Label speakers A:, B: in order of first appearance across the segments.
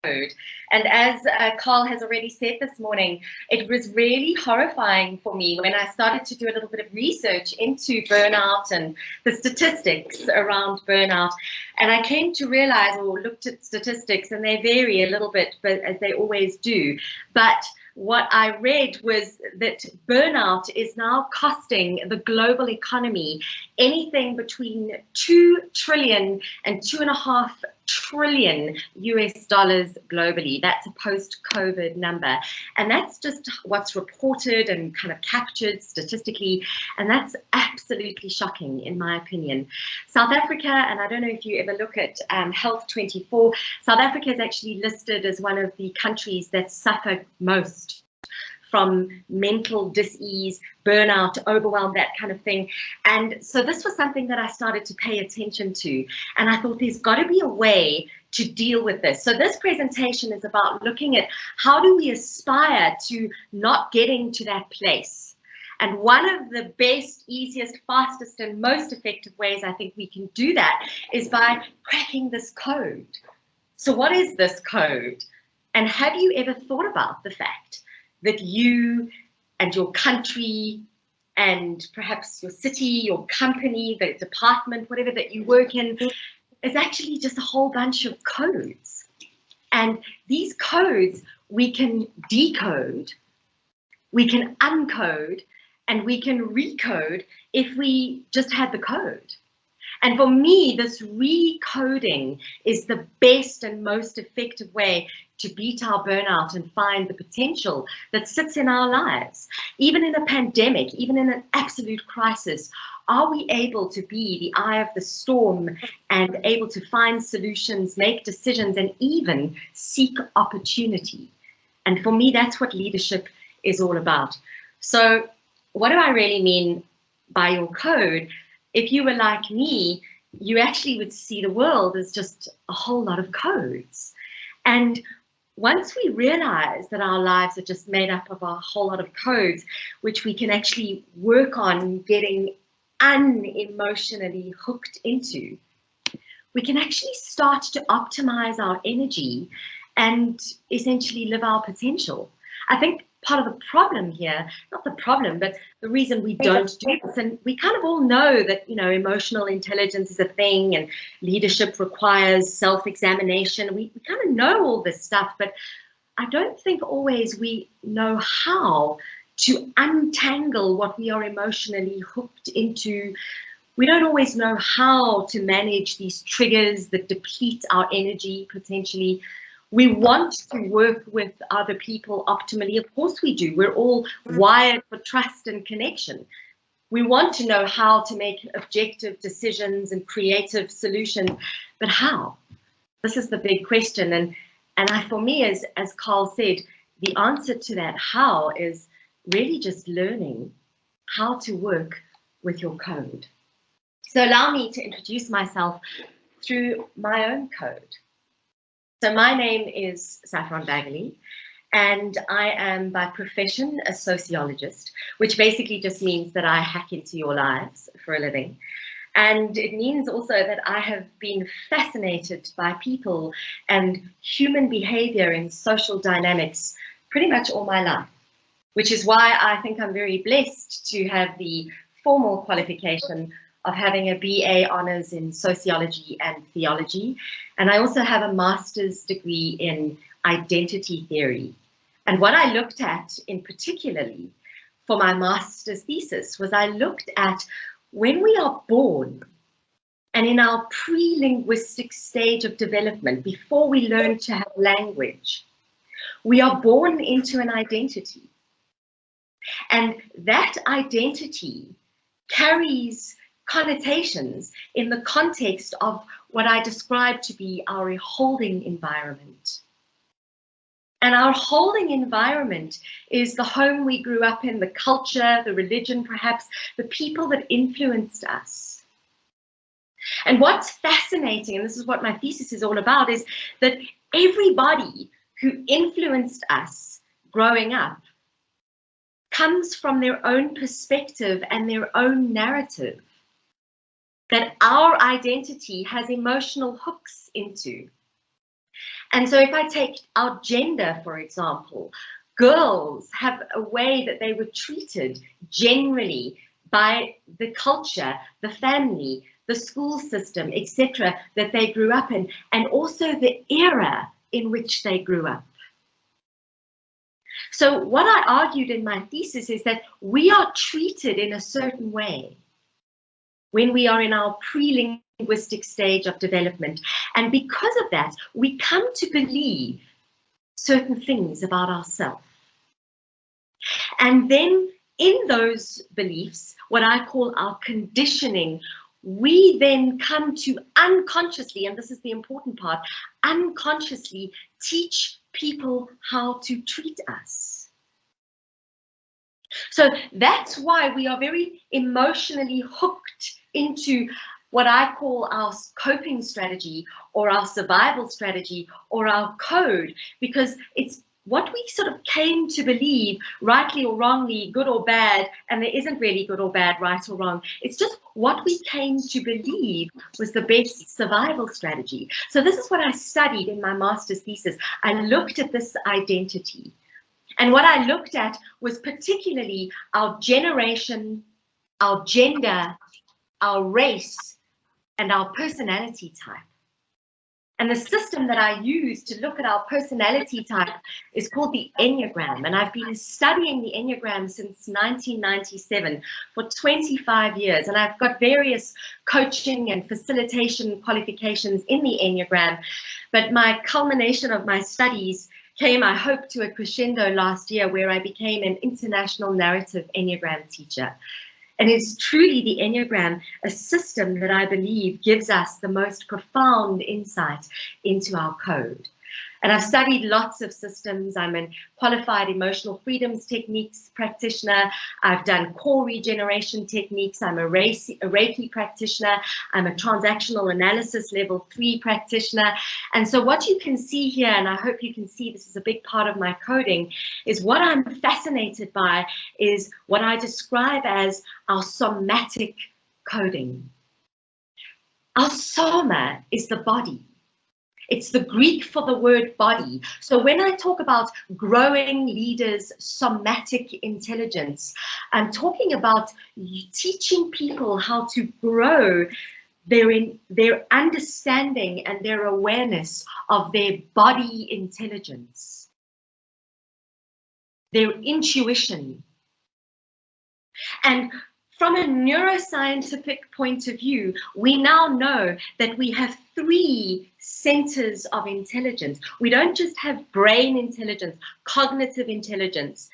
A: And as Carl has already said this morning, it was really horrifying for me when I started to do a little bit of research into burnout and the statistics around burnout. And I came to realize, or looked at statistics, and they vary a little bit, but as they always do. But what I read was that burnout is now costing the global economy anything between 2 trillion and 2.5 trillion US dollars globally. That's a post-COVID number. And that's just what's reported and kind of captured statistically. And that's absolutely shocking, in my opinion. South Africa, and I don't know if you ever look at Health 24, South Africa is actually listed as one of the countries that suffer most from mental dis-ease, burnout, overwhelm, that kind of thing. And so this was something that I started to pay attention to. And I thought there's got to be a way to deal with this. So this presentation is about looking at how do we aspire to not getting to that place. And one of the best, easiest, fastest, and most effective ways I think we can do that is by cracking this code. So what is this code? And have you ever thought about the fact that you and your country and perhaps your city, your company, the department, whatever that you work in, is actually just a whole bunch of codes. And these codes we can decode, we can uncode, and we can recode if we just had the code. And for me, this recoding is the best and most effective way to beat our burnout and find the potential that sits in our lives. Even in a pandemic, even in an absolute crisis, are we able to be the eye of the storm and able to find solutions, make decisions, and even seek opportunity? And for me, that's what leadership is all about. So what do I really mean by your code? If you were like me, you actually would see the world as just a whole lot of codes. And once we realize that our lives are just made up of a whole lot of codes, which we can actually work on getting unemotionally hooked into, we can actually start to optimize our energy and essentially live our potential. I think part of the problem here, not the problem, but the reason we don't do this, and we kind of all know that, you know, emotional intelligence is a thing and leadership requires self-examination. We kind of know all this stuff, but I don't think always we know how to untangle what we are emotionally hooked into. We don't always know how to manage these triggers that deplete our energy potentially. We want to work with other people optimally. Of course we do. We're all wired for trust and connection. We want to know how to make objective decisions and creative solutions, but how? This is the big question. And for me, as Carl said, the answer to that how is really just learning how to work with your code. So allow me to introduce myself through my own code. So my name is Saffron Baggally, and I am by profession a sociologist, which basically just means that I hack into your lives for a living. And it means also that I have been fascinated by people and human behavior and social dynamics pretty much all my life, which is why I think I'm very blessed to have the formal qualification of having a BA honours in sociology and theology. And I also have a master's degree in identity theory. And what I looked at in particularly for my master's thesis was I looked at when we are born and in our pre-linguistic stage of development, before we learn to have language, we are born into an identity. And that identity carries connotations in the context of what I describe to be our holding environment. And our holding environment is the home we grew up in, the culture, the religion, perhaps, the people that influenced us. And what's fascinating, and this is what my thesis is all about, is that everybody who influenced us growing up comes from their own perspective and their own narrative that our identity has emotional hooks into. And so if I take our gender, for example, girls have a way that they were treated generally by the culture, the family, the school system, etc., that they grew up in, and also the era in which they grew up. So what I argued in my thesis is that we are treated in a certain way when we are in our pre-linguistic stage of development. And because of that, we come to believe certain things about ourselves. And then in those beliefs, what I call our conditioning, we then come to unconsciously, and this is the important part, unconsciously teach people how to treat us. So that's why we are very emotionally hooked into what I call our coping strategy or our survival strategy or our code, because it's what we sort of came to believe, rightly or wrongly, good or bad, and there isn't really good or bad, right or wrong. It's just what we came to believe was the best survival strategy. So this is what I studied in my master's thesis. I looked at this identity. And what I looked at was particularly our generation, our gender, our race, and our personality type. And the system that I use to look at our personality type is called the Enneagram. And I've been studying the Enneagram since 1997 for 25 years. And I've got various coaching and facilitation qualifications in the Enneagram. But my culmination of my studies came, I hope, to a crescendo last year where I became an international narrative Enneagram teacher. And it's truly the Enneagram, a system that I believe gives us the most profound insight into our code. And I've studied lots of systems. I'm a qualified emotional freedoms techniques practitioner. I've done core regeneration techniques. I'm a Reiki practitioner. I'm a transactional analysis level 3 practitioner. And so what you can see here, and I hope you can see this is a big part of my coding, is what I'm fascinated by is what I describe as our somatic coding. Our soma is the body. It's the Greek for the word body. So when I talk about growing leaders' somatic intelligence, I'm talking about teaching people how to grow their understanding and their awareness of their body intelligence, their intuition. And from a neuroscientific point of view, we now know that we have 3 centers of intelligence. We don't just have brain intelligence, cognitive intelligence,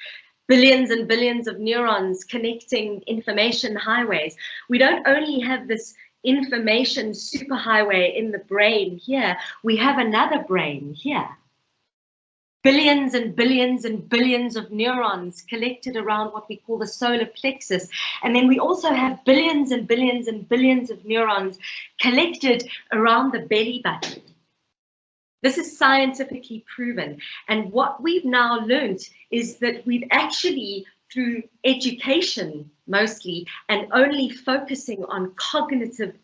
A: billions and billions of neurons connecting information highways. We don't only have this information superhighway in the brain here, we have another brain here. Billions and billions and billions of neurons collected around what we call the solar plexus. And then we also have billions and billions and billions of neurons collected around the belly button. This is scientifically proven. And what we've now learned is that we've actually, through education mostly, and only focusing on cognitive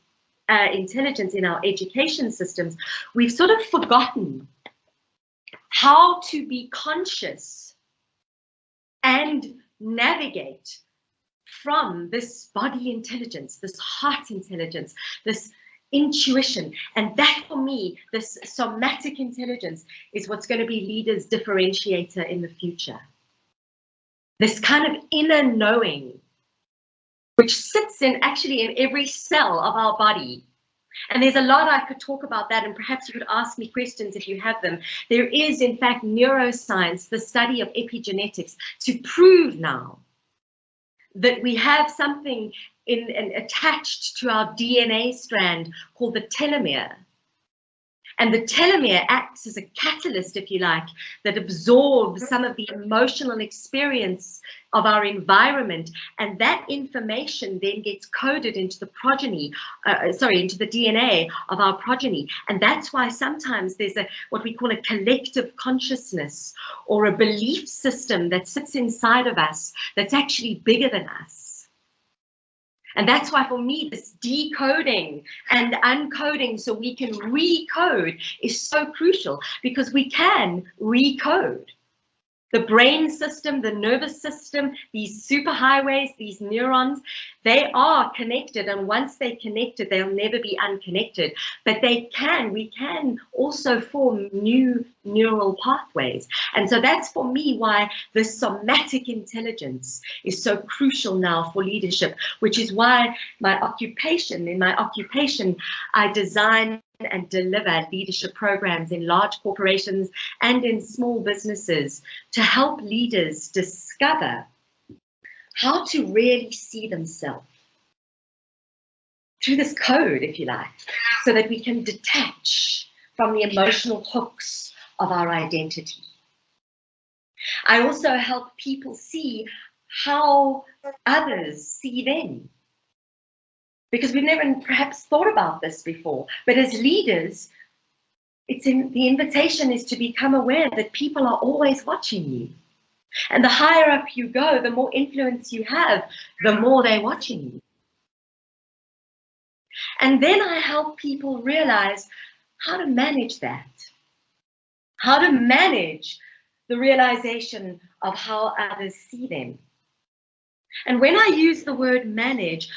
A: intelligence in our education systems, we've sort of forgotten how to be conscious and navigate from this body intelligence, this heart intelligence, this intuition. And that, for me, this somatic intelligence is what's going to be leaders' differentiator in the future. This kind of inner knowing, which sits actually in every cell of our body. And there's a lot I could talk about that, and perhaps you could ask me questions if you have them. There is, in fact, neuroscience, the study of epigenetics, to prove now that we have something attached to our DNA strand called the telomere. And the telomere acts as a catalyst, if you like, that absorbs some of the emotional experience of our environment. And that information then gets coded into the progeny, into the DNA of our progeny. And that's why sometimes there's what we call a collective consciousness or a belief system that sits inside of us that's actually bigger than us. And that's why for me, this decoding and uncoding so we can recode is so crucial, because we can recode. The brain system, the nervous system, these superhighways, these neurons, they are connected. And once they're connected, they'll never be unconnected. But we can also form new neural pathways. And so that's for me why the somatic intelligence is so crucial now for leadership, which is why in my occupation, I design and deliver leadership programs in large corporations and in small businesses to help leaders discover how to really see themselves through this code, if you like, so that we can detach from the emotional hooks of our identity. I also help people see how others see them, because we've never perhaps thought about this before. But as leaders, the invitation is to become aware that people are always watching you. And the higher up you go, the more influence you have, the more they're watching you. And then I help people realize how to manage that, how to manage the realization of how others see them. And when I use the word manage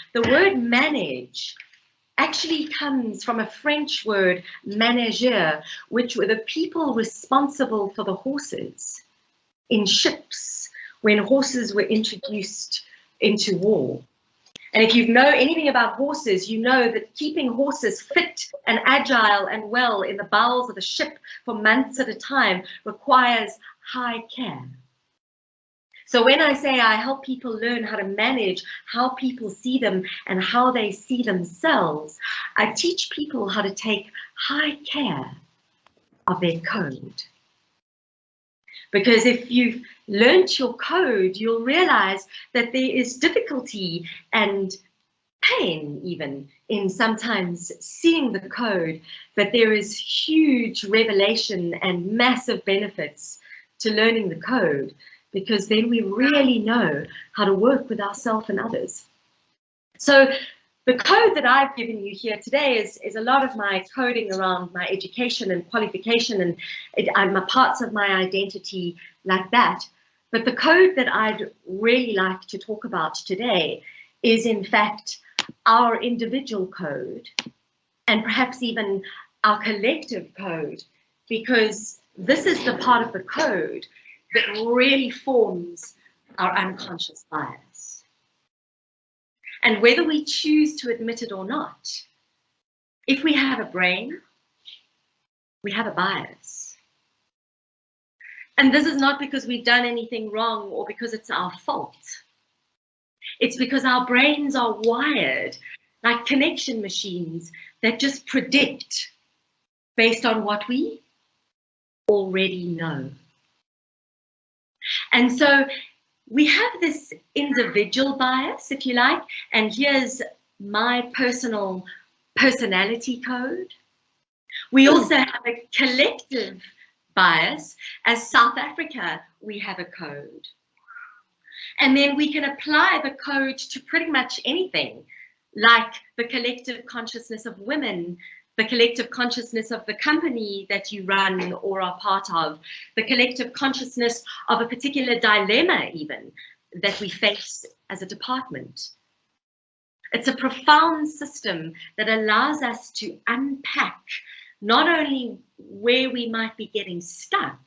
A: actually comes from a French word, manager, which were the people responsible for the horses in ships when horses were introduced into war. And if you know anything about horses, you know that keeping horses fit and agile and well in the bowels of a ship for months at a time requires high care. So when I say I help people learn how to manage how people see them and how they see themselves, I teach people how to take high care of their code. Because if you've learnt your code, you'll realize that there is difficulty and pain even in sometimes seeing the code, but there is huge revelation and massive benefits to learning the code, because then we really know how to work with ourselves and others. So the code that I've given you here today is a lot of my coding around my education and qualification and my parts of my identity like that. But the code that I'd really like to talk about today is in fact our individual code, and perhaps even our collective code, because this is the part of the code that really forms our unconscious bias. And whether we choose to admit it or not, if we have a brain, we have a bias. And this is not because we've done anything wrong or because it's our fault. It's because our brains are wired like connection machines that just predict based on what we already know. And so we have this individual bias, if you like, and here's my personal personality code. We also have a collective bias. As South Africa, we have a code. And then we can apply the code to pretty much anything, like the collective consciousness of women, the collective consciousness of the company that you run or are part of, the collective consciousness of a particular dilemma even that we face as a department. It's a profound system that allows us to unpack not only where we might be getting stuck,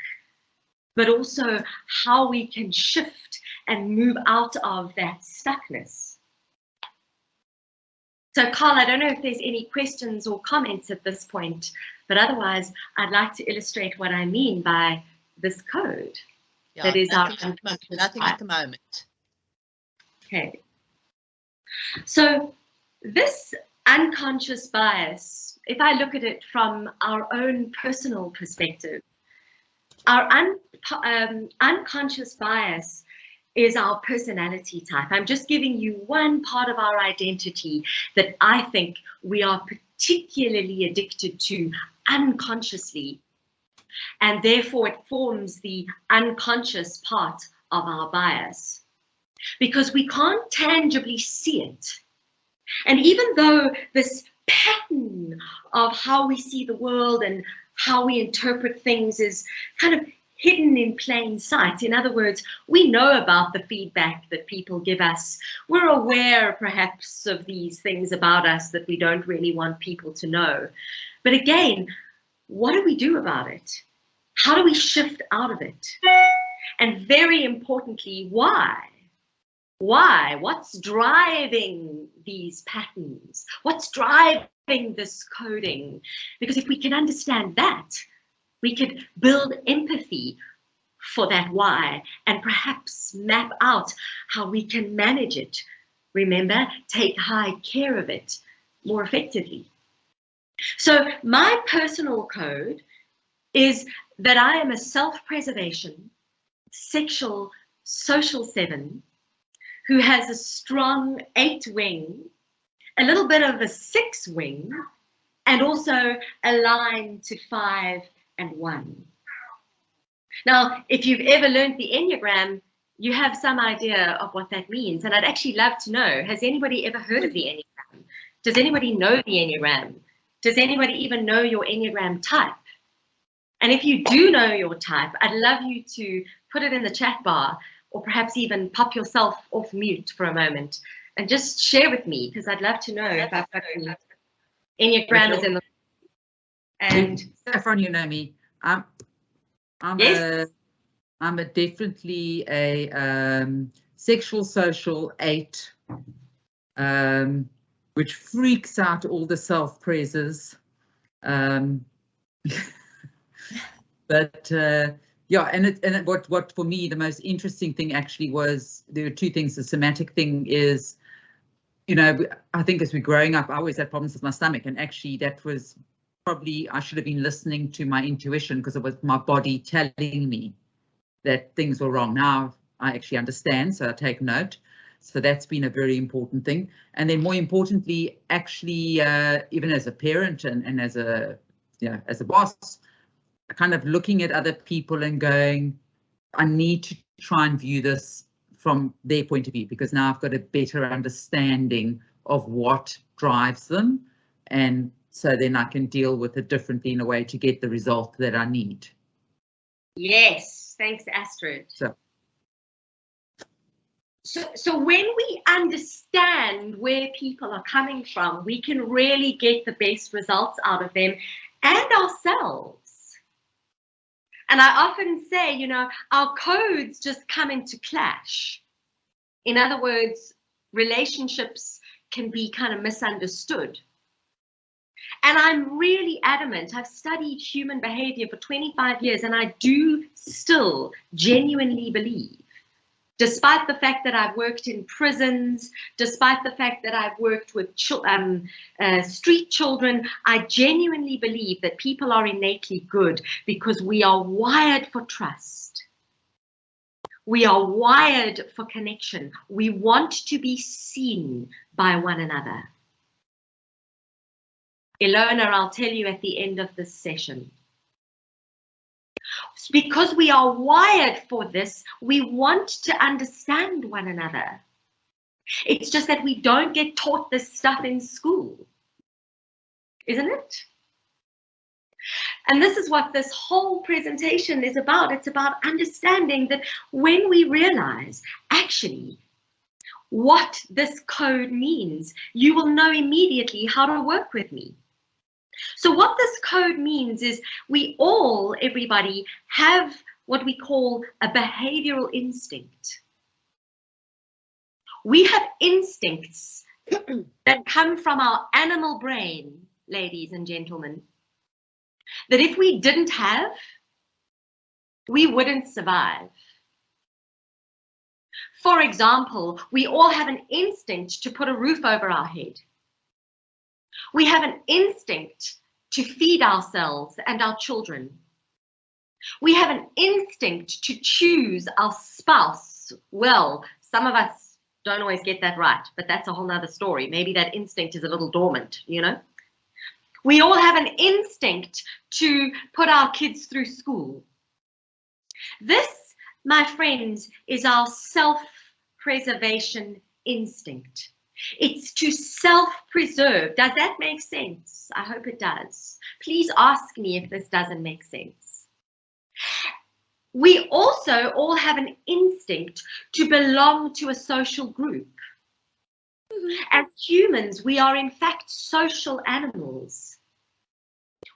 A: but also how we can shift and move out of that stuckness. So Carl, I don't know if there's any questions or comments at this point, but otherwise I'd like to illustrate what I mean by this code.
B: Yeah,
A: that is
B: nothing at the moment.
A: Okay. So this unconscious bias, if I look at it from our own personal perspective, our unconscious bias is our personality type. I'm just giving you one part of our identity that I think we are particularly addicted to unconsciously, and therefore it forms the unconscious part of our bias. Because we can't tangibly see it, And even though this pattern of how we see the world and how we interpret things is kind of hidden in plain sight, in other words, we know about the feedback that people give us. We're aware perhaps of these things about us that we don't really want people to know. But again, what do we do about it? How do we shift out of it? And very importantly, why? Why? What's driving these patterns? What's driving this coding? Because if we can understand that, we could build empathy for that why and perhaps map out how we can manage it. Remember, take high care of it more effectively. So my personal code is that I am a self-preservation, sexual, social 7 who has a strong 8 wing, a little bit of a 6 wing, and also a line to 5 and 1. Now, if you've ever learned the Enneagram, you have some idea of what that means. And I'd actually love to know, has anybody ever heard of the Enneagram? Does anybody know the Enneagram? Does anybody even know your Enneagram type? And if you do know your type, I'd love you to put it in the chat bar, or perhaps even pop yourself off mute for a moment and just share with me, because I'd love to know if I've got any Enneagrams in the... And
C: Saffron, you know me. I'm
A: yes.
C: I'm definitely a sexual social 8, which freaks out all the self-praisers. But yeah, and what for me the most interesting thing actually was, there were 2 things. The somatic thing is, you know, I think as we're growing up, I always had problems with my stomach, and actually that was probably, I should have been listening to my intuition, because it was my body telling me that things were wrong. Now I actually understand, so I take note. So that's been a very important thing. And then more importantly, actually, even as a parent and as a, you know, as a boss, kind of looking at other people and going, I need to try and view this from their point of view, because now I've got a better understanding of what drives them, and so then I can deal with it differently in a way to get the result that I need.
A: Yes, thanks, Astrid. So when we understand where people are coming from, we can really get the best results out of them and ourselves. And I often say, you know, our codes just come into clash. In other words, relationships can be kind of misunderstood. And I'm really adamant. I've studied human behavior for 25 years, and I do still genuinely believe, despite the fact that I've worked in prisons, despite the fact that I've worked with street children, I genuinely believe that people are innately good because we are wired for trust. We are wired for connection. We want to be seen by one another. Ilona, I'll tell you at the end of this session. Because we are wired for this, we want to understand one another. It's just that we don't get taught this stuff in school, isn't it? And this is what this whole presentation is about. It's about understanding that when we realize actually what this code means, you will know immediately how to work with me. So what this code means is we all, everybody, have what we call a behavioral instinct. We have instincts that come from our animal brain, ladies and gentlemen, that if we didn't have, we wouldn't survive. For example, we all have an instinct to put a roof over our head. We have an instinct to feed ourselves and our children. We have an instinct to choose our spouse. Well, some of us don't always get that right, but that's a whole nother story. Maybe that instinct is a little dormant, you know? We all have an instinct to put our kids through school. This, my friends, is our self-preservation instinct. It's to self-preserve. Does that make sense? I hope it does. Please ask me if this doesn't make sense. We also all have an instinct to belong to a social group. As humans, we are in fact social animals.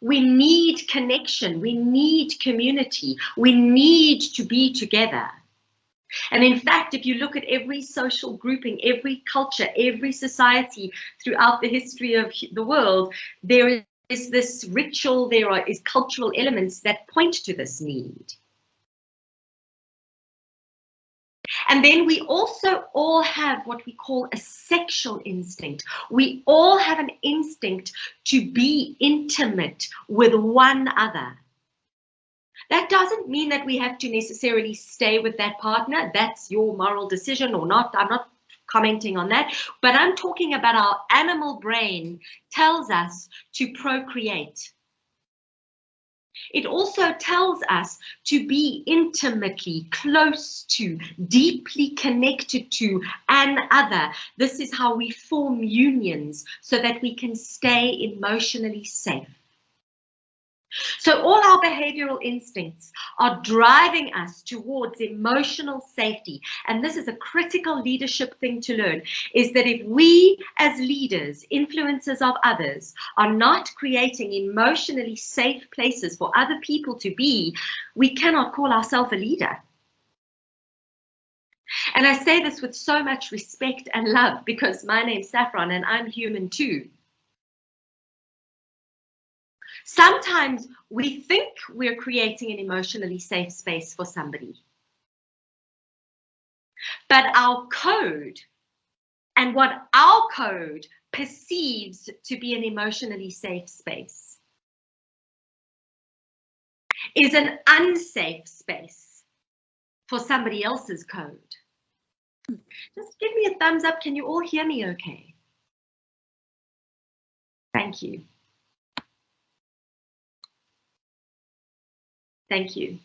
A: We need connection, we need community, we need to be together. And in fact, if you look at every social grouping, every culture, every society throughout the history of the world, there is this ritual, there is cultural elements that point to this need. And then we also all have what we call a sexual instinct. We all have an instinct to be intimate with one another. That doesn't mean that we have to necessarily stay with that partner. That's your moral decision or not. I'm not commenting on that. But I'm talking about our animal brain tells us to procreate. It also tells us to be intimately close to, deeply connected to another. This is how we form unions so that we can stay emotionally safe. So all our behavioral instincts are driving us towards emotional safety. And this is a critical leadership thing to learn, is that if we as leaders, influencers of others, are not creating emotionally safe places for other people to be, we cannot call ourselves a leader. And I say this with so much respect and love because my name's Saffron and I'm human too. Sometimes we think we're creating an emotionally safe space for somebody. But our code and what our code perceives to be an emotionally safe space is an unsafe space for somebody else's code. Just give me a thumbs up. Can you all hear me okay? Thank you. Thank you.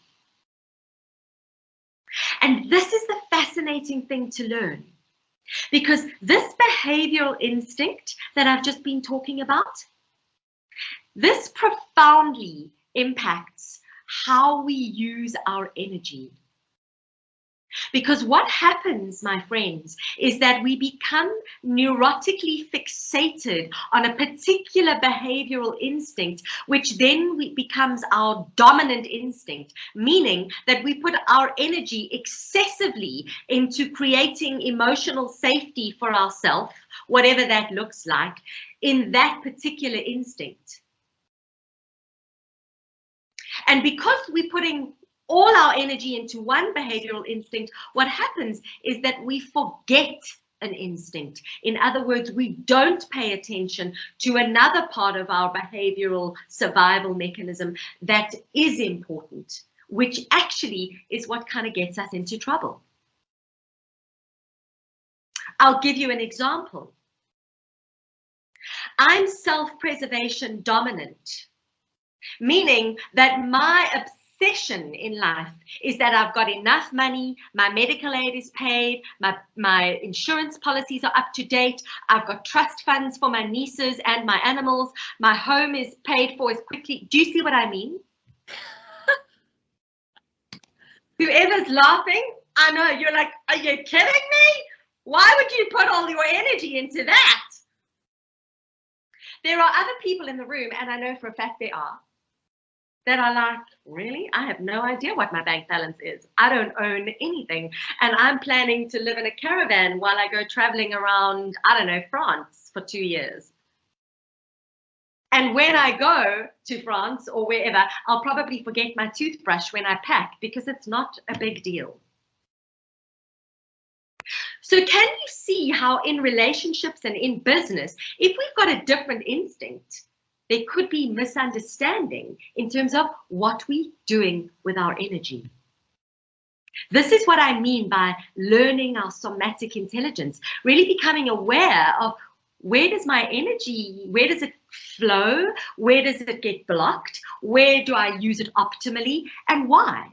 A: And this is the fascinating thing to learn, because this behavioral instinct that I've just been talking about, this profoundly impacts how we use our energy. Because what happens, my friends, is that we become neurotically fixated on a particular behavioral instinct, which then becomes our dominant instinct, meaning that we put our energy excessively into creating emotional safety for ourselves, whatever that looks like, in that particular instinct. And because we're putting all our energy into one behavioral instinct, what happens is that we forget an instinct. In other words, we don't pay attention to another part of our behavioral survival mechanism that is important, which actually is what kind of gets us into trouble. I'll give you an example. I'm self-preservation dominant, meaning that my obsession in life is that I've got enough money, my medical aid is paid, my insurance policies are up to date, I've got trust funds for my nieces and my animals, my home is paid for as quickly. Do you see what I mean? Whoever's laughing, I know, you're like, are you kidding me? Why would you put all your energy into that? There are other people in the room, and I know for a fact there are, that are like, really? I have no idea what my bank balance is. I don't own anything. And I'm planning to live in a caravan while I go traveling around, I don't know, France for 2 years. And when I go to France or wherever, I'll probably forget my toothbrush when I pack because it's not a big deal. So can you see how in relationships and in business, if we've got a different instinct, there could be misunderstanding in terms of what we're doing with our energy. This is what I mean by learning our somatic intelligence, really becoming aware of where does my energy, where does it flow, where does it get blocked, where do I use it optimally, and why?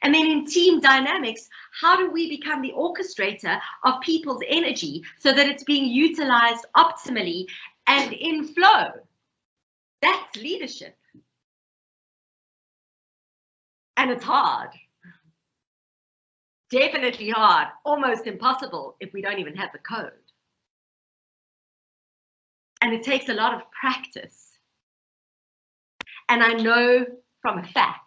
A: And then in team dynamics, how do we become the orchestrator of people's energy so that it's being utilized optimally and in flow? That's leadership. And it's hard. Definitely hard, almost impossible if we don't even have the code. And it takes a lot of practice. And I know from a fact,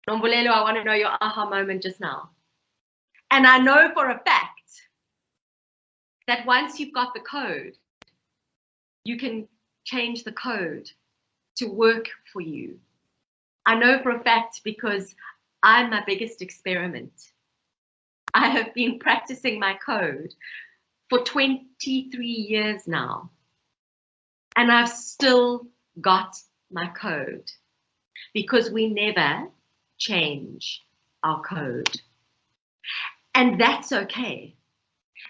A: Nombulelo, I want to know your aha moment just now. And I know for a fact that once you've got the code, you can change the code to work for you. I know for a fact because I'm my biggest experiment. I have been practicing my code for 23 years now, and I've still got my code because we never change our code. And that's okay,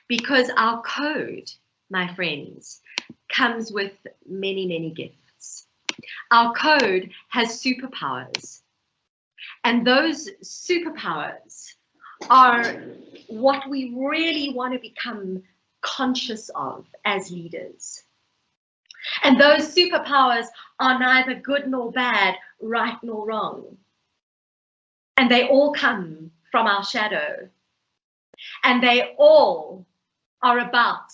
A: because our code, my friends, comes with many, many gifts. Our code has superpowers, and those superpowers are what we really want to become conscious of as leaders. And those superpowers are neither good nor bad, right nor wrong. And they all come from our shadow. And they all are about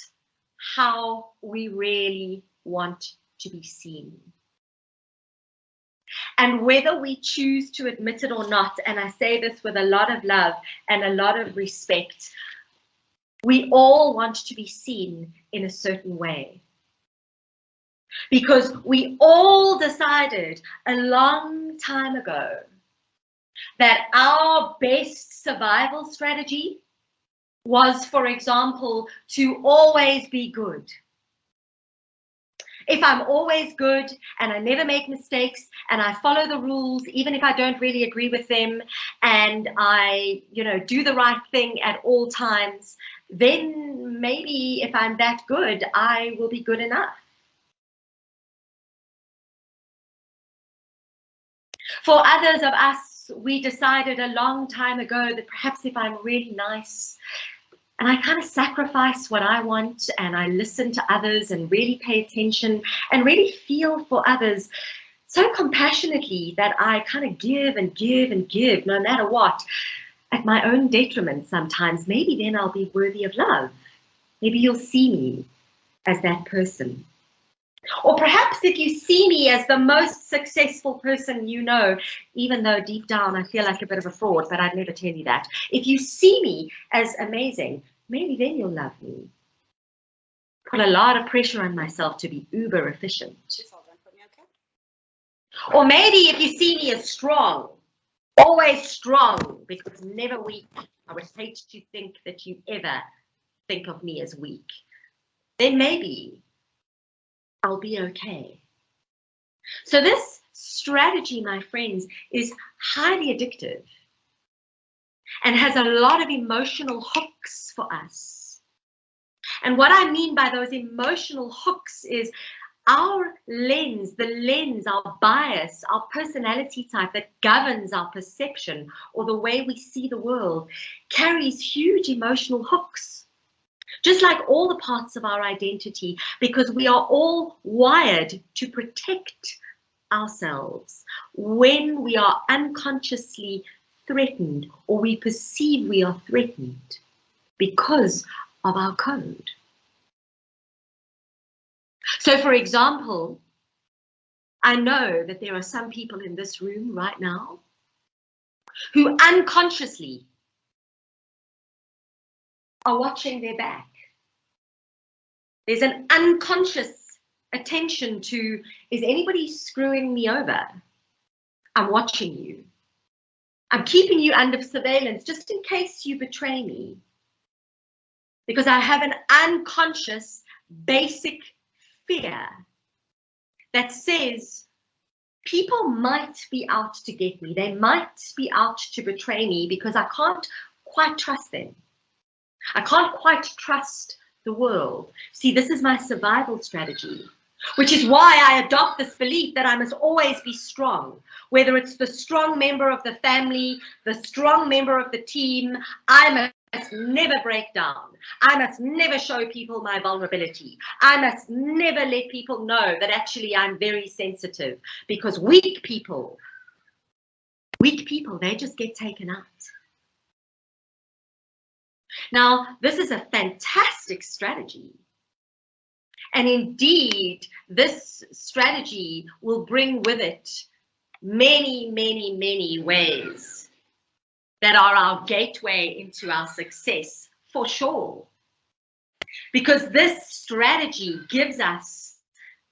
A: how we really want to be seen. And whether we choose to admit it or not, and I say this with a lot of love and a lot of respect, we all want to be seen in a certain way. Because we all decided a long time ago that our best survival strategy was, for example, to always be good. If I'm always good and I never make mistakes and I follow the rules, even if I don't really agree with them, and I, do the right thing at all times, then maybe if I'm that good, I will be good enough. For others of us, we decided a long time ago that perhaps if I'm really nice and I kind of sacrifice what I want and I listen to others and really pay attention and really feel for others so compassionately that I kind of give and give and give no matter what, at my own detriment sometimes, maybe then I'll be worthy of love. Maybe you'll see me as that person. Or perhaps if you see me as the most successful person you know, even though deep down I feel like a bit of a fraud, but I'd never tell you that. If you see me as amazing, maybe then you'll love me. Put a lot of pressure on myself to be uber efficient. Or maybe if you see me as strong, always strong, because never weak, I would hate to think that you ever think of me as weak, then maybe I'll be okay. So this strategy, my friends, is highly addictive and has a lot of emotional hooks for us. And what I mean by those emotional hooks is our lens, our bias, our personality type that governs our perception or the way we see the world carries huge emotional hooks. Just like all the parts of our identity, because we are all wired to protect ourselves when we are unconsciously threatened or we perceive we are threatened because of our code. So, for example, I know that there are some people in this room right now who unconsciously are watching their back. There's an unconscious attention to, is anybody screwing me over? I'm watching you. I'm keeping you under surveillance just in case you betray me. Because I have an unconscious basic fear that says people might be out to get me. They might be out to betray me because I can't quite trust them. I can't quite trust the world. See, this is my survival strategy. which is why I adopt this belief that I must always be strong, whether it's the strong member of the family, the strong member of the team. I must never break down. I must never show people my vulnerability. I must never let people know that actually I'm very sensitive, because weak people, they just get taken out. Now, this is a fantastic strategy. And indeed, this strategy will bring with it many, many, many ways that are our gateway into our success, for sure. Because this strategy gives us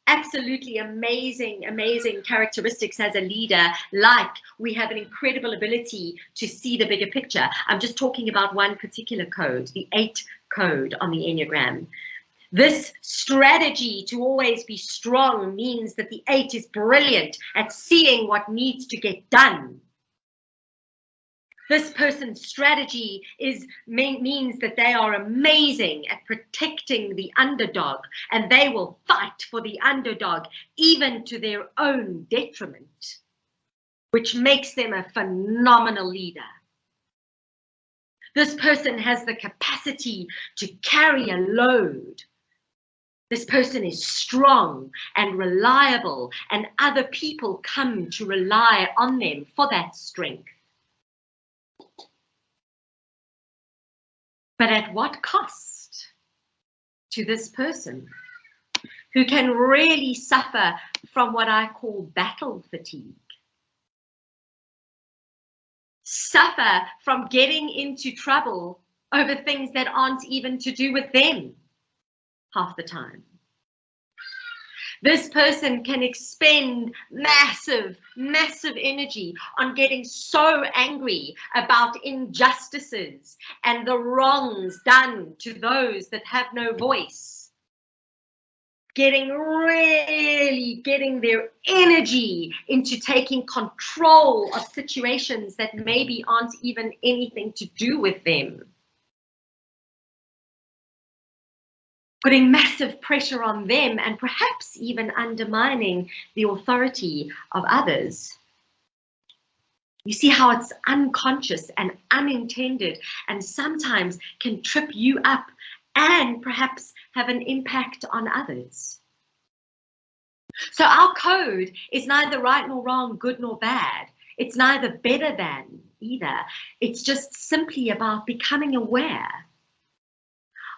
A: absolutely amazing, amazing characteristics as a leader, like we have an incredible ability to see the bigger picture. I'm just talking about one particular code, the 8 code on the Enneagram. This strategy to always be strong means that the 8 is brilliant at seeing what needs to get done. This person's strategy means that they are amazing at protecting the underdog, and they will fight for the underdog even to their own detriment, which makes them a phenomenal leader. This person has the capacity to carry a load. This person is strong and reliable, and other people come to rely on them for that strength. But at what cost to this person, who can really suffer from what I call battle fatigue? Suffer from getting into trouble over things that aren't even to do with them half the time. This person can expend massive, massive energy on getting so angry about injustices and the wrongs done to those that have no voice. Getting their energy into taking control of situations that maybe aren't even anything to do with them. Putting massive pressure on them and perhaps even undermining the authority of others. You see how it's unconscious and unintended, and sometimes can trip you up and perhaps have an impact on others. So our code is neither right nor wrong, good nor bad. It's neither better than either. It's just simply about becoming aware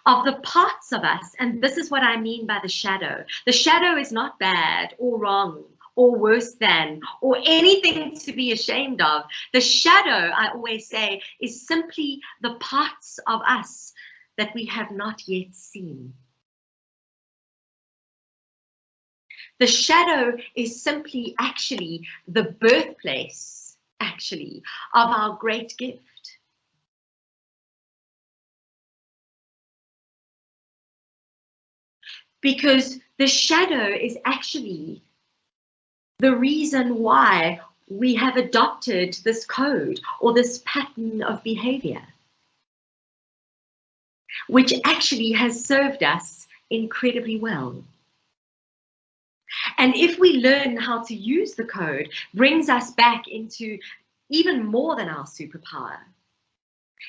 A: of the parts of us, and this is what I mean by the shadow. The shadow is not bad or wrong or worse than or anything to be ashamed of. The shadow, I always say, is simply the parts of us that we have not yet seen. The shadow is simply actually the birthplace, actually, of our great gift. Because the shadow is actually the reason why we have adopted this code or this pattern of behavior, which actually has served us incredibly well. And if we learn how to use the code, brings us back into even more than our superpower.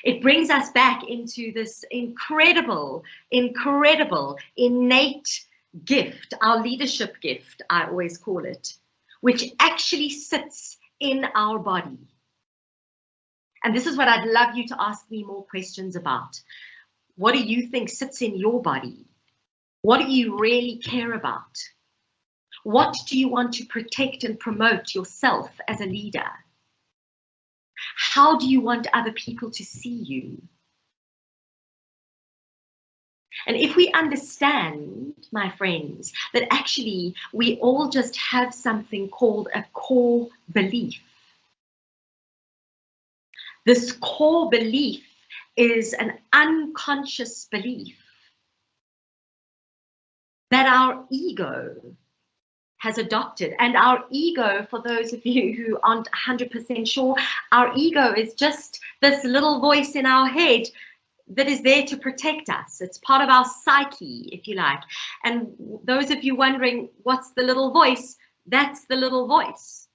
A: It brings us back into this incredible, incredible, innate gift, our leadership gift, I always call it, which actually sits in our body. And this is what I'd love you to ask me more questions about. What do you think sits in your body? What do you really care about? What do you want to protect and promote yourself as a leader? How do you want other people to see you? And if we understand, my friends, that actually we all just have something called a core belief. This core belief is an unconscious belief that our ego has adopted. And our ego, for those of you who aren't 100% sure, our ego is just this little voice in our head that is there to protect us. It's part of our psyche, if you like. And those of you wondering, what's the little voice? That's the little voice.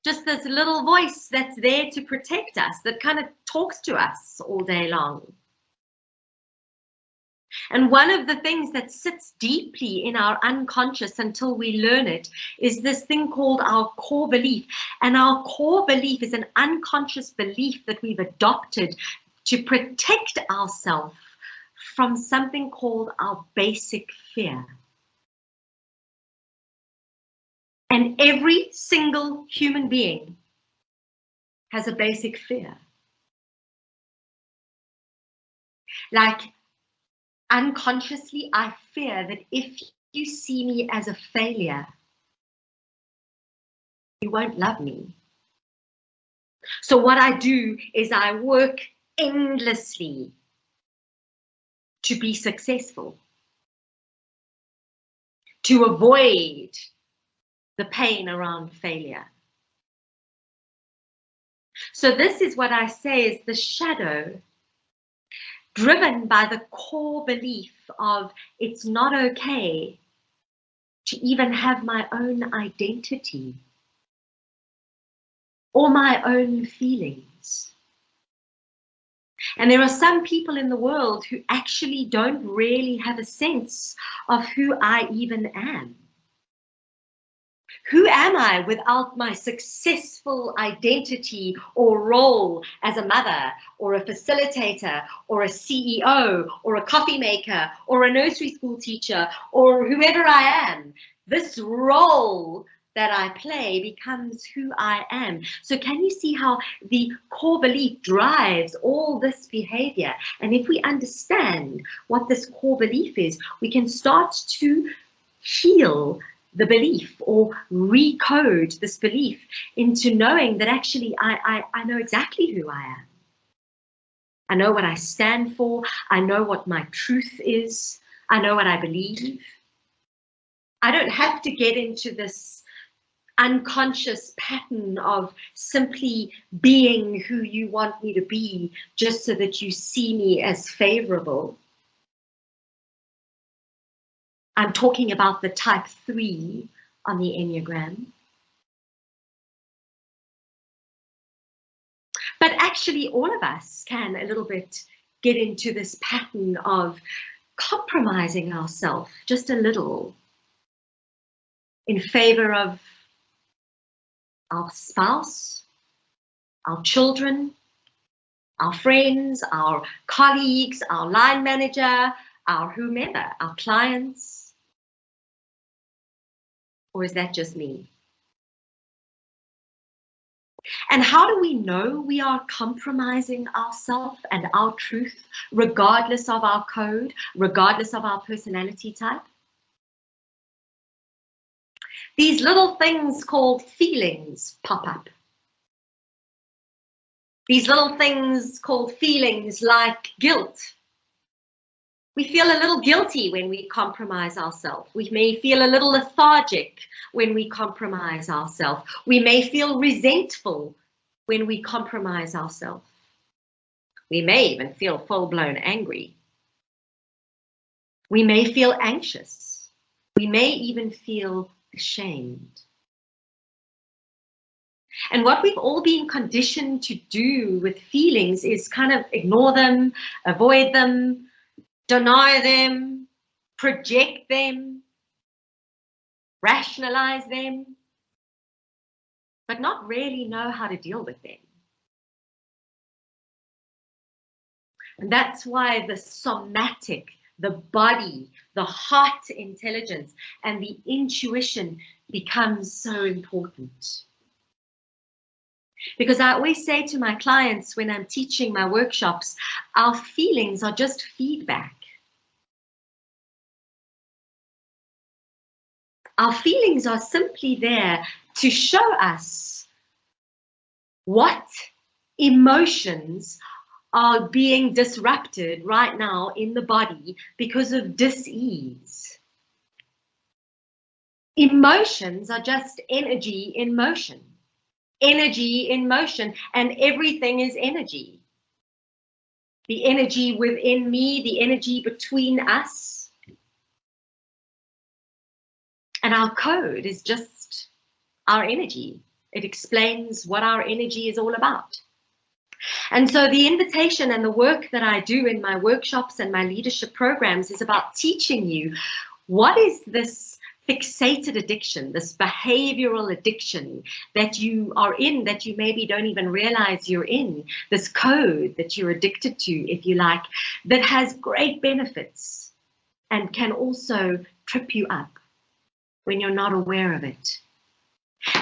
A: Just this little voice that's there to protect us, that kind of talks to us all day long. And one of the things that sits deeply in our unconscious until we learn it is this thing called our core belief. And our core belief is an unconscious belief that we've adopted to protect ourselves from something called our basic fear. And every single human being has a basic fear. Like, unconsciously, I fear that if you see me as a failure, you won't love me. So what I do is I work endlessly to be successful, to avoid the pain around failure. So this is what I say is the shadow, driven by the core belief of it's not okay to even have my own identity or my own feelings. And there are some people in the world who actually don't really have a sense of who I even am. Who am I without my successful identity or role as a mother or a facilitator or a CEO or a coffee maker or a nursery school teacher or whoever I am? This role that I play becomes who I am. So can you see how the core belief drives all this behavior? And if we understand what this core belief is, we can start to heal the belief or recode this belief into knowing that actually I know exactly who I am. I know what I stand for. I know what my truth is. I know what I believe. I don't have to get into this unconscious pattern of simply being who you want me to be just so that you see me as favorable. I'm talking about the type 3 on the Enneagram. But actually all of us can a little bit get into this pattern of compromising ourselves just a little in favor of our spouse, our children, our friends, our colleagues, our line manager, our whomever, our clients. Or is that just me? And how do we know we are compromising ourselves and our truth, regardless of our code, regardless of our personality type? These little things called feelings pop up. These little things called feelings like guilt. We feel a little guilty when we compromise ourselves. We may feel a little lethargic when we compromise ourselves. We may feel resentful when we compromise ourselves. We may even feel full-blown angry. We may feel anxious. We may even feel ashamed. And what we've all been conditioned to do with feelings is kind of ignore them, avoid them, deny them, project them, rationalize them, but not really know how to deal with them. And that's why the somatic, the body, the heart intelligence, and the intuition becomes so important. Because I always say to my clients when I'm teaching my workshops, our feelings are just feedback. Our feelings are simply there to show us what emotions are being disrupted right now in the body because of dis-ease. Emotions are just energy in motion. Energy in motion, and everything is energy. the energy within me, the energy between us. And our code is just our energy. It explains what our energy is all about. And so the invitation and the work that I do in my workshops and my leadership programs is about teaching you what is this fixated addiction, this behavioral addiction that you are in, that you maybe don't even realize you're in, this code that you're addicted to, if you like, that has great benefits and can also trip you up when you're not aware of it,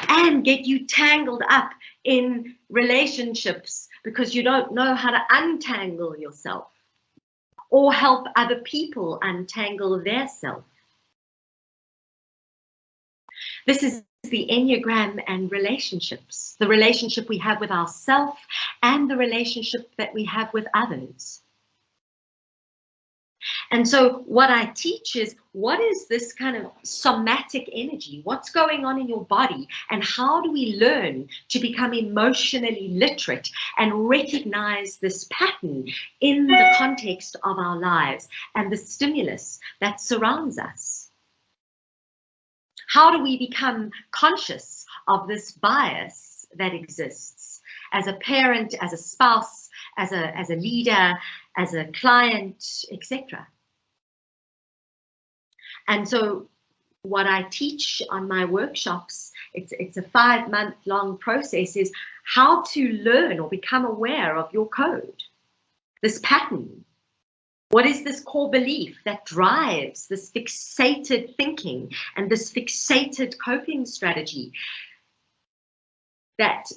A: and get you tangled up in relationships because you don't know how to untangle yourself or help other people untangle their self. This is the Enneagram and relationships, the relationship we have with ourselves and the relationship that we have with others. And so what I teach is, what is this kind of somatic energy? What's going on in your body? And how do we learn to become emotionally literate and recognize this pattern in the context of our lives and the stimulus that surrounds us? How do we become conscious of this bias that exists as a parent, as a spouse, as a leader, as a client, etc.? And so what I teach on my workshops, it's a 5-month-long process, is how to learn or become aware of your code, this pattern. What is this core belief that drives this fixated thinking and this fixated coping strategy that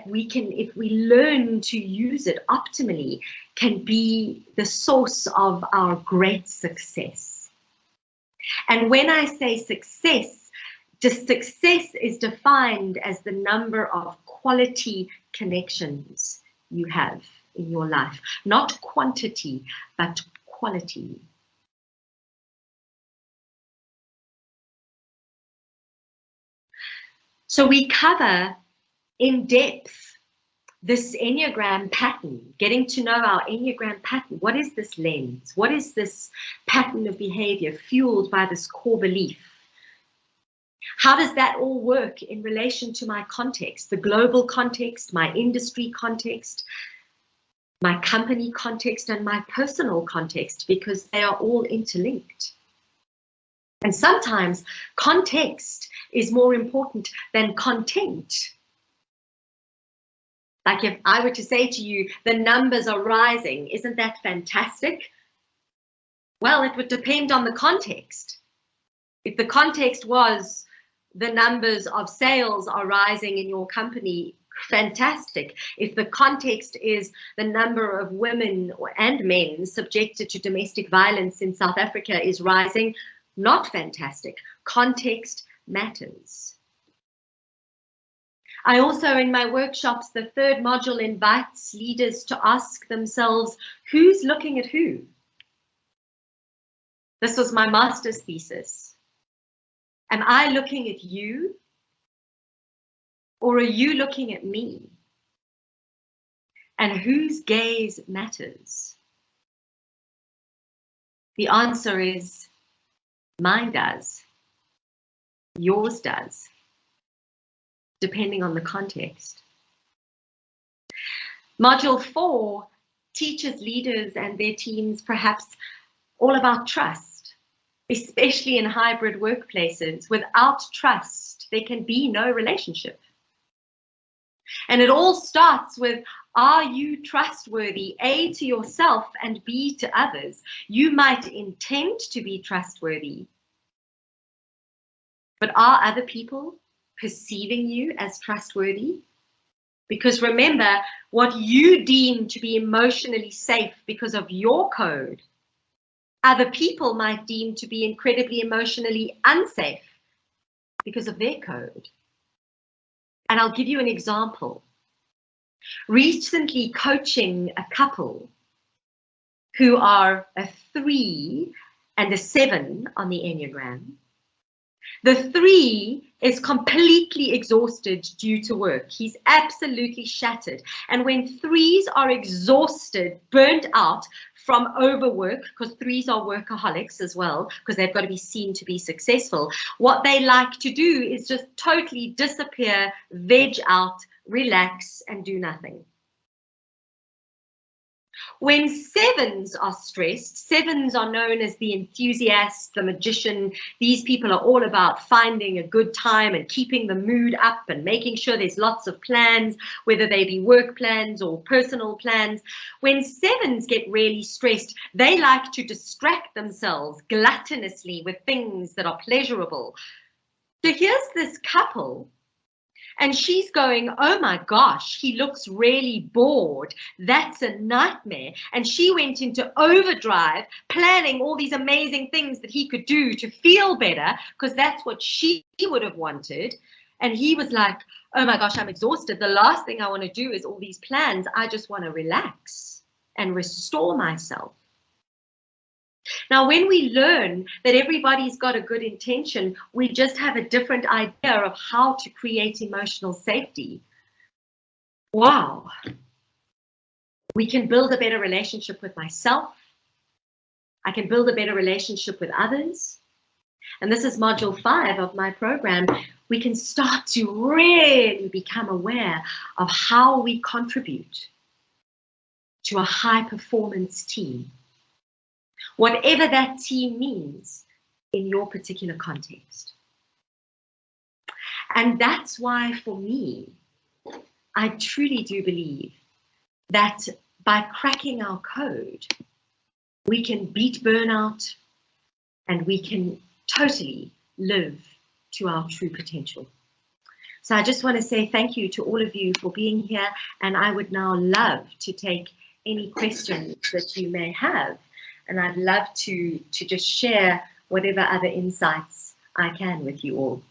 A: we can, if we learn to use it optimally, can be the source of our great success? And when I say success, the success is defined as the number of quality connections you have in your life, not quantity, but quality. So we cover in depth this Enneagram pattern, getting to know our Enneagram pattern. What is this lens? What is this pattern of behavior fueled by this core belief? How does that all work in relation to my context, the global context, my industry context, my company context, and my personal context, because they are all interlinked. And sometimes context is more important than content. Like if I were to say to you, the numbers are rising, isn't that fantastic? Well, it would depend on the context. If the context was the numbers of sales are rising in your company, fantastic. If the context is the number of women and men subjected to domestic violence in South Africa is rising, not fantastic. Context matters. I also, in my workshops, the 3rd module invites leaders to ask themselves, who's looking at who? This was my master's thesis. Am I looking at you? Or are you looking at me? And whose gaze matters? The answer is mine does. Yours does. Depending on the context. Module 4 teaches leaders and their teams perhaps all about trust, especially in hybrid workplaces. Without trust, there can be no relationship. And it all starts with, are you trustworthy, A, to yourself and B, to others? You might intend to be trustworthy, but are other people perceiving you as trustworthy? Because remember, what you deem to be emotionally safe because of your code, other people might deem to be incredibly emotionally unsafe because of their code. And I'll give you an example. Recently coaching a couple who are a 3 and a 7 on the Enneagram. The 3 is completely exhausted due to work. He's absolutely shattered. And when 3s are exhausted, burnt out from overwork, because 3s are workaholics as well, because they've got to be seen to be successful, what they like to do is just totally disappear, veg out, relax, and do nothing. When 7s are stressed, 7s are known as the enthusiast, the magician. These people are all about finding a good time and keeping the mood up and making sure there's lots of plans, whether they be work plans or personal plans. When 7s get really stressed, they like to distract themselves gluttonously with things that are pleasurable. So here's this couple, and she's going, oh my gosh, he looks really bored. That's a nightmare. And she went into overdrive, planning all these amazing things that he could do to feel better, because that's what she would have wanted. And he was like, oh my gosh, I'm exhausted. The last thing I want to do is all these plans. I just want to relax and restore myself. Now, when we learn that everybody's got a good intention, we just have a different idea of how to create emotional safety. Wow. We can build a better relationship with myself. I can build a better relationship with others. And this is module 5 of my program. We can start to really become aware of how we contribute to a high performance team, whatever that team means in your particular context. And that's why, for me, I truly do believe that by cracking our code, we can beat burnout and we can totally live to our true potential. So I just want to say thank you to all of you for being here, and I would now love to take any questions that you may have. And I'd love to just share whatever other insights I can with you all.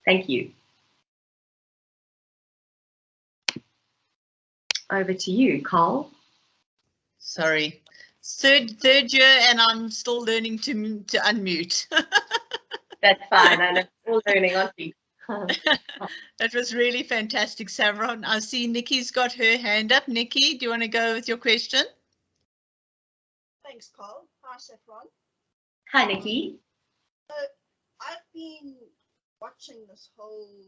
A: Thank you. Over to you, Carl.
B: Sorry, third year, and I'm still learning to unmute.
A: That's fine. I'm still learning, aren't we?
B: That was really fantastic, Saffron. I see Nikki's got her hand up. Nikki, do you want to go with your question?
D: Thanks, Carl. Hi, Saffron.
A: Hi, Nikki.
D: I've been watching this whole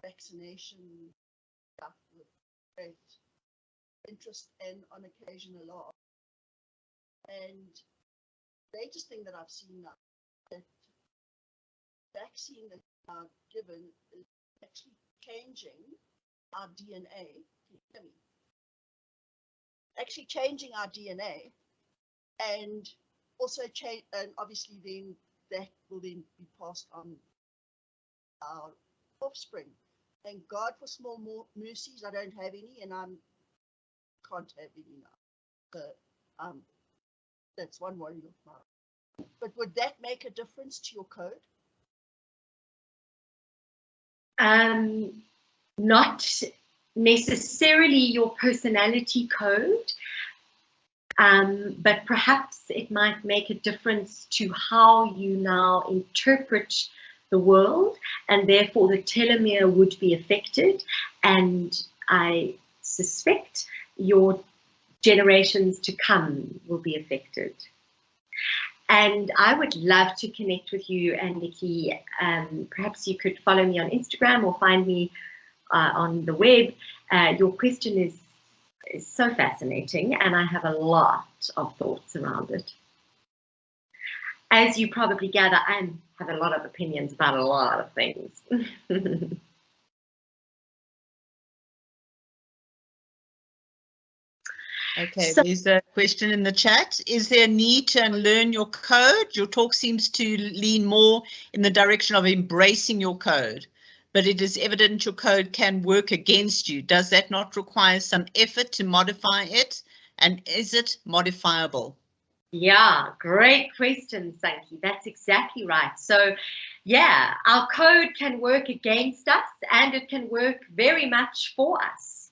D: vaccination stuff with great interest and on occasion a lot. And the latest thing that I've seen now, that vaccine that are given is actually changing our DNA. Actually changing our DNA, and also change, and obviously then that will then be passed on our offspring. Thank God for small mercies. I don't have any, and I can't have any now. So that's one worry of mine. But would that make a difference to your code?
A: Not necessarily your personality code, but perhaps it might make a difference to how you now interpret the world, and therefore the telomere would be affected, and I suspect your generations to come will be affected. And I would love to connect with you and Nikki. Perhaps you could follow me on Instagram or find me on the web. Your question is so fascinating, and I have a lot of thoughts around it. As you probably gather, I have a lot of opinions about a lot of things.
B: Okay, so there's a question in the chat. Is there a need to unlearn your code? Your talk seems to lean more in the direction of embracing your code, but it is evident your code can work against you. Does that not require some effort to modify it? And is it modifiable?
A: Yeah, great question, Sankey. That's exactly right. So, yeah, our code can work against us and it can work very much for us.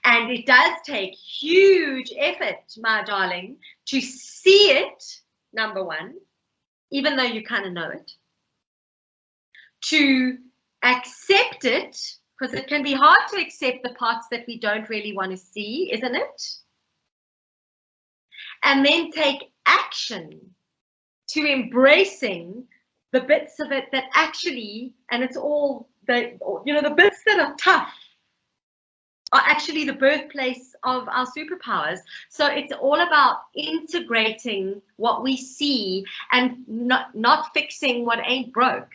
A: And it does take huge effort, my darling, to see it number one, even though you kind of know it, to accept it, because it can be hard to accept the parts that we don't really want to see, isn't it? And then take action to embracing the bits of it that actually, and it's all the, you know, the bits that are tough are actually the birthplace of our superpowers. So it's all about integrating what we see and not fixing what ain't broke.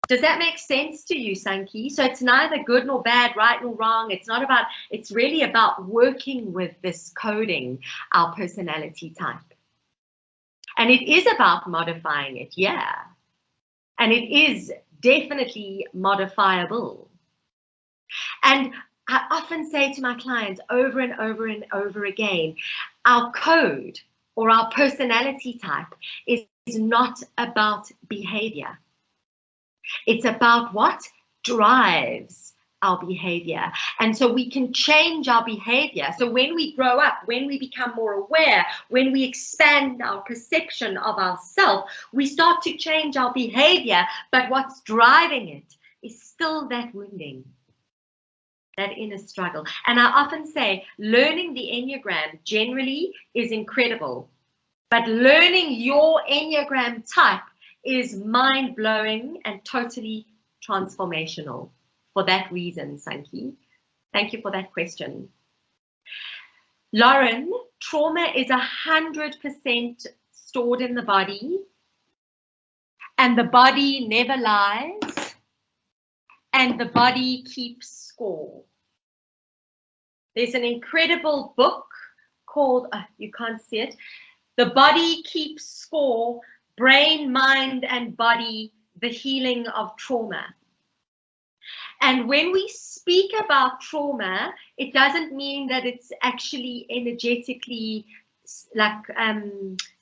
A: Does that make sense to you, Sankey? So it's neither good nor bad, right nor wrong. It's not about, it's really about working with this coding, our personality type. And it is about modifying it, yeah. And it is definitely modifiable. And I often say to my clients over and over and over again, our code or our personality type is not about behavior. It's about what drives our behavior. And so we can change our behavior. So when we grow up, when we become more aware, when we expand our perception of ourselves, we start to change our behavior. But what's driving it is still that wounding, that inner struggle. And I often say learning the Enneagram generally is incredible, but learning your Enneagram type is mind-blowing and totally transformational. For that reason, Sankey. Thank you for that question. Lauren, trauma is 100% stored in the body, and the body never lies, and the body keeps score. There's an incredible book called, you can't see it, The Body Keeps Score, Brain, Mind, and Body, The Healing of Trauma. And when we speak about trauma, it doesn't mean that it's actually energetically, like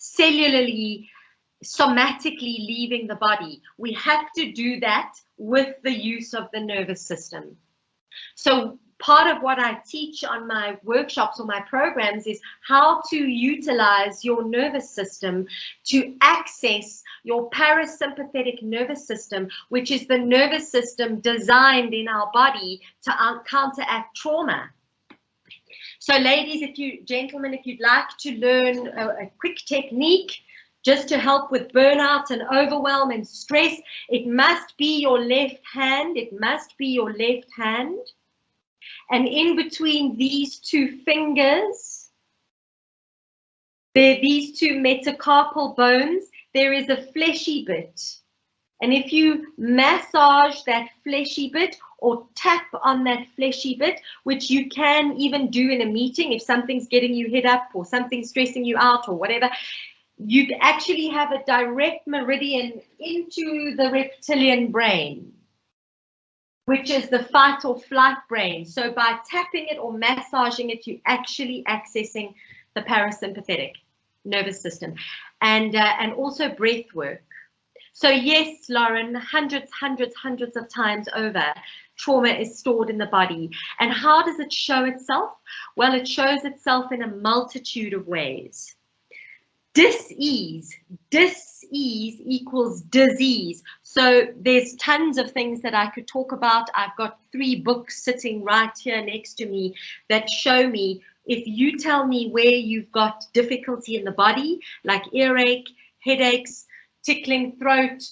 A: cellularly, somatically leaving the body. We have to do that with the use of the nervous system. So part of what I teach on my workshops or my programs is how to utilize your nervous system to access your parasympathetic nervous system, which is the nervous system designed in our body to counteract trauma. So ladies, gentlemen, if you'd like to learn a quick technique just to help with burnout and overwhelm and stress, it must be your left hand. It must be your left hand. And in between these two fingers, these two metacarpal bones, there is a fleshy bit. And if you massage that fleshy bit or tap on that fleshy bit, which you can even do in a meeting if something's getting you hit up or something's stressing you out or whatever, you actually have a direct meridian into the reptilian brain, which is the fight or flight brain. So by tapping it or massaging it, you're actually accessing the parasympathetic nervous system, and also breath work. So yes, Lauren, hundreds of times over, trauma is stored in the body. And how does it show itself? Well, it shows itself in a multitude of ways. Dis-ease equals disease. So there's tons of things that I could talk about. I've got 3 books sitting right here next to me that show me, if you tell me where you've got difficulty in the body, like earache, headaches, tickling throat,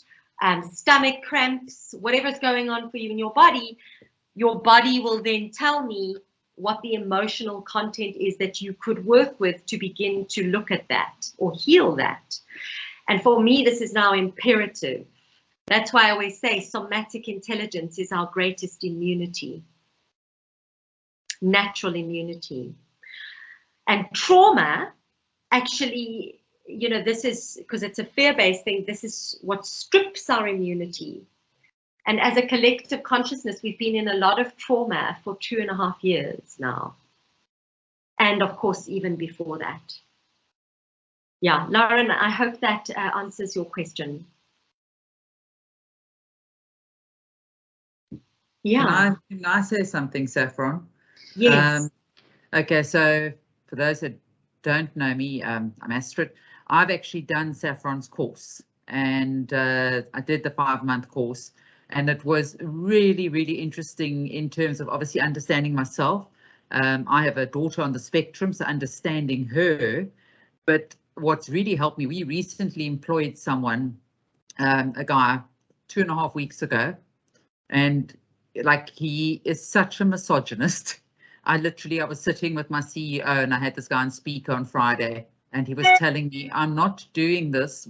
A: stomach cramps, whatever's going on for you in your body will then tell me what the emotional content is that you could work with to begin to look at that or heal that. And for me, this is now imperative. That's why I always say somatic intelligence is our greatest immunity, natural immunity. And trauma, actually, you know, this is, because it's a fear-based thing, this is what strips our immunity. And as a collective consciousness, we've been in a lot of trauma for 2.5 years now. And of course, even before that. Yeah, Lauren, I hope that answers your question. Yeah.
C: Can I say something, Saffron?
A: Yes.
C: Okay, so for those that don't know me, I'm Astrid. I've actually done Saffron's course, and I did the 5-month course, and it was really, really interesting in terms of obviously understanding myself. I have a daughter on the spectrum, so understanding her. But what's really helped me, we recently employed someone, a guy 2.5 weeks ago, and like, he is such a misogynist. I was sitting with my CEO, and I had this guy on speaker on Friday, and he was telling me, I'm not doing this.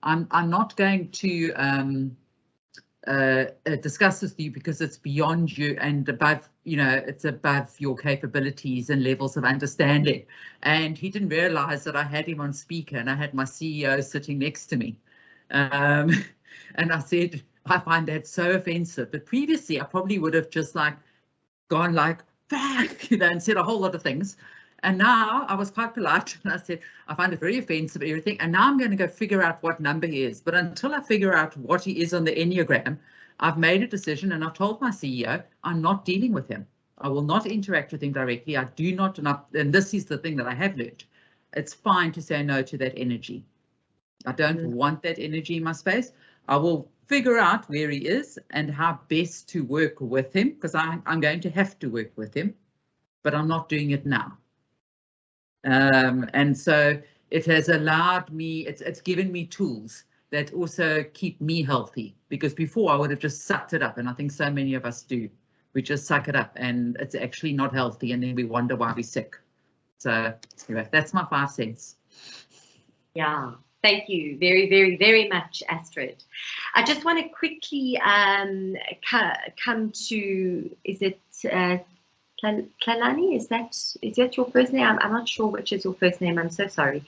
C: I'm not going to discuss this with you because it's beyond you and above, it's above your capabilities and levels of understanding. And he didn't realize that I had him on speaker and I had my CEO sitting next to me. And I said, I find that so offensive. But previously I probably would have just gone fuck, and said a whole lot of things. And now I was quite polite and I said, I find it very offensive, everything. And now I'm going to go figure out what number he is. But until I figure out what he is on the Enneagram, I've made a decision, and I've told my CEO, I'm not dealing with him. I will not interact with him directly. I do not, and this is the thing that I have learned. It's fine to say no to that energy. I don't want that energy in my space. I will figure out where he is and how best to work with him, because I'm going to have to work with him, but I'm not doing it now. And so it has allowed me, it's given me tools that also keep me healthy, because before I would have just sucked it up, and I think so many of us do. We just suck it up and it's actually not healthy, and then we wonder why we're sick. So anyway, that's my 5 cents.
A: Yeah, thank you very, very, very much, Astrid. I just want to quickly come to, is it Tlalani, is that your first name? I'm not sure which is your first name. I'm so sorry.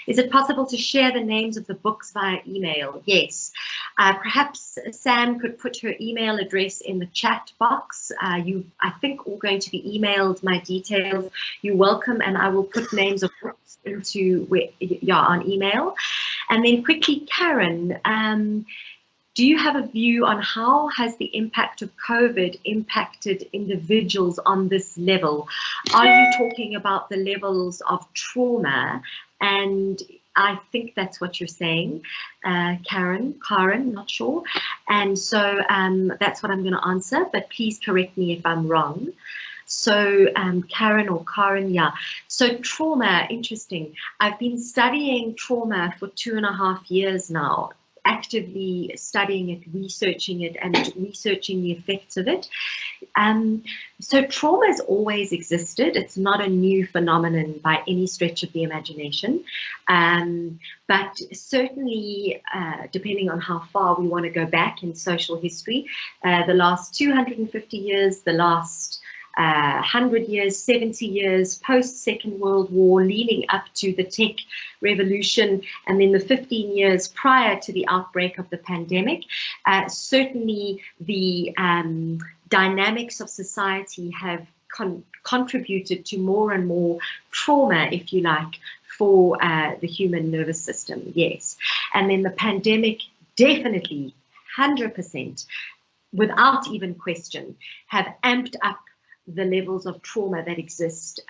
A: Is it possible to share the names of the books via email? Yes. Perhaps Sam could put her email address in the chat box. I think all going to be emailed my details. You're welcome, and I will put names of books into on email. And then quickly, Karen. Do you have a view on how has the impact of COVID impacted individuals on this level? Are you talking about the levels of trauma? And I think that's what you're saying, Karen, not sure. And so that's what I'm going to answer, but please correct me if I'm wrong. So Karen or Karen, yeah. So trauma, interesting. I've been studying trauma for 2.5 years now, actively studying it, researching it, and researching the effects of it. So trauma has always existed. It's not a new phenomenon by any stretch of the imagination. But certainly, depending on how far we want to go back in social history, the last 250 years, the last 100 years, 70 years, post-Second World War, leading up to the tech revolution, and then the 15 years prior to the outbreak of the pandemic, certainly the dynamics of society have contributed to more and more trauma, if you like, for the human nervous system, yes. And then the pandemic definitely, 100%, without even question, have amped up the levels of trauma that exist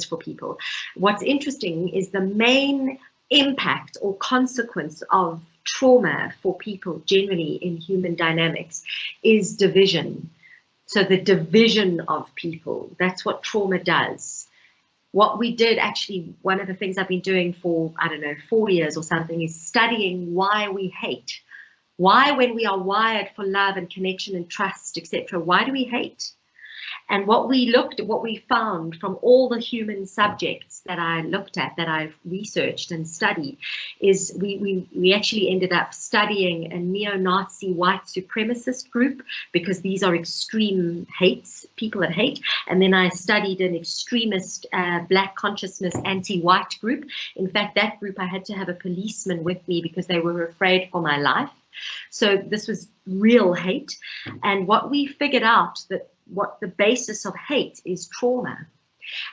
A: for people. What's interesting is the main impact or consequence of trauma for people generally in human dynamics is division. So the division of people, that's what trauma does. What we did, actually, one of the things I've been doing for, I don't know, 4 years or something, is studying why we hate. Why, when we are wired for love and connection and trust, etc., why do we hate? And what we found from all the human subjects that I looked at, that I've researched and studied, is we actually ended up studying a neo-Nazi white supremacist group, because these are extreme hates, people that hate. And then I studied an extremist black consciousness anti-white group. In fact, that group, I had to have a policeman with me because they were afraid for my life. So this was real hate. And what we figured out, that what the basis of hate is trauma.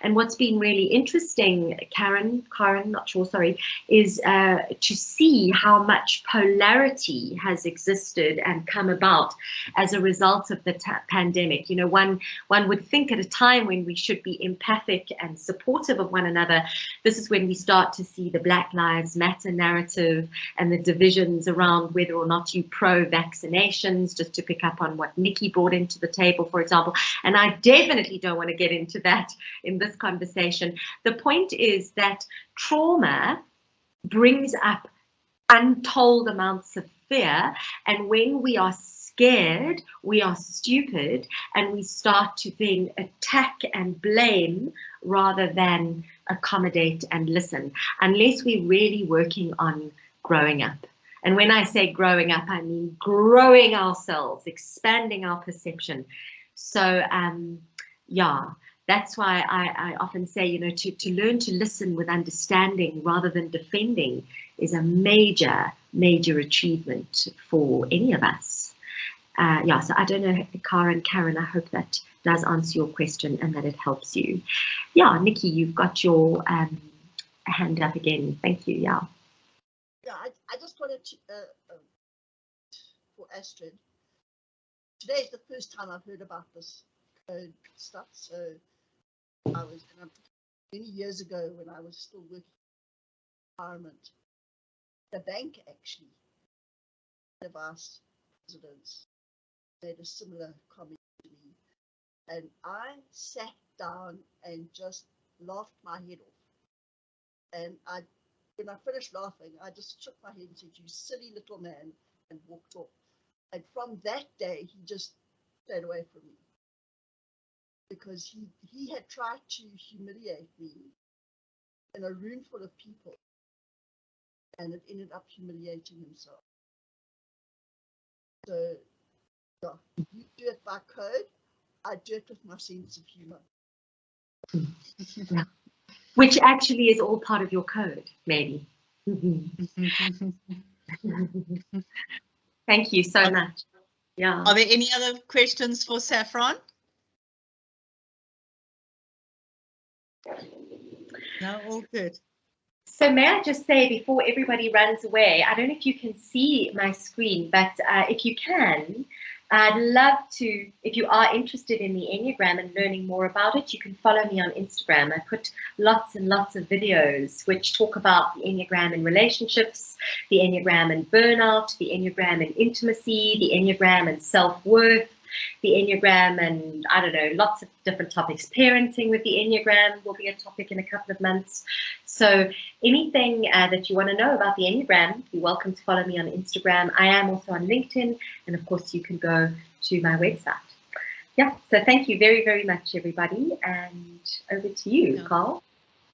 A: And what's been really interesting, Karen, not sure, sorry, is to see how much polarity has existed and come about as a result of the pandemic. You know, one would think at a time when we should be empathic and supportive of one another, this is when we start to see the Black Lives Matter narrative and the divisions around whether or not you pro-vaccinations, just to pick up on what Nikki brought into the table, for example. And I definitely don't want to get into that in this conversation. The point is that trauma brings up untold amounts of fear, and when we are scared, we are stupid, and we start to then attack and blame rather than accommodate and listen, unless we're really working on growing up. And when I say growing up, I mean growing ourselves, expanding our perception. So yeah, that's why I often say, you know, to learn to listen with understanding rather than defending is a major, major achievement for any of us. Yeah, so I don't know, Karen, I hope that does answer your question and that it helps you. Yeah, Nikki, you've got your hand up again. Thank you. Yeah.
D: Yeah, I just wanted to, for Astrid, today is the first time I've heard about this code stuff. So I was, many years ago when I was still working in environment, the bank actually, one of our presidents made a similar comment to me, and I sat down and just laughed my head off. And when I finished laughing, I just shook my head and said, "You silly little man," and walked off. And from that day, he just stayed away from me, because he had tried to humiliate me in a room full of people, and it ended up humiliating himself. So yeah, you do it by code, I do it with my sense of humor.
A: Yeah. Which actually is all part of your code, maybe. Thank you so much. Yeah.
B: Are there any other questions for Saffron? No, all good.
A: So may I just say, before everybody runs away, I don't know if you can see my screen, but if you can, I'd love to, if you are interested in the Enneagram and learning more about it, you can follow me on Instagram. I put lots and lots of videos which talk about the Enneagram in relationships, the Enneagram in burnout, the Enneagram in intimacy, the Enneagram in self-worth, the Enneagram and, I don't know, lots of different topics. Parenting with the Enneagram will be a topic in a couple of months. So anything that you want to know about the Enneagram, you're welcome to follow me on Instagram. I am also on LinkedIn, and of course you can go to my website. Yeah, so thank you very, very much, everybody, and over to you, Carl.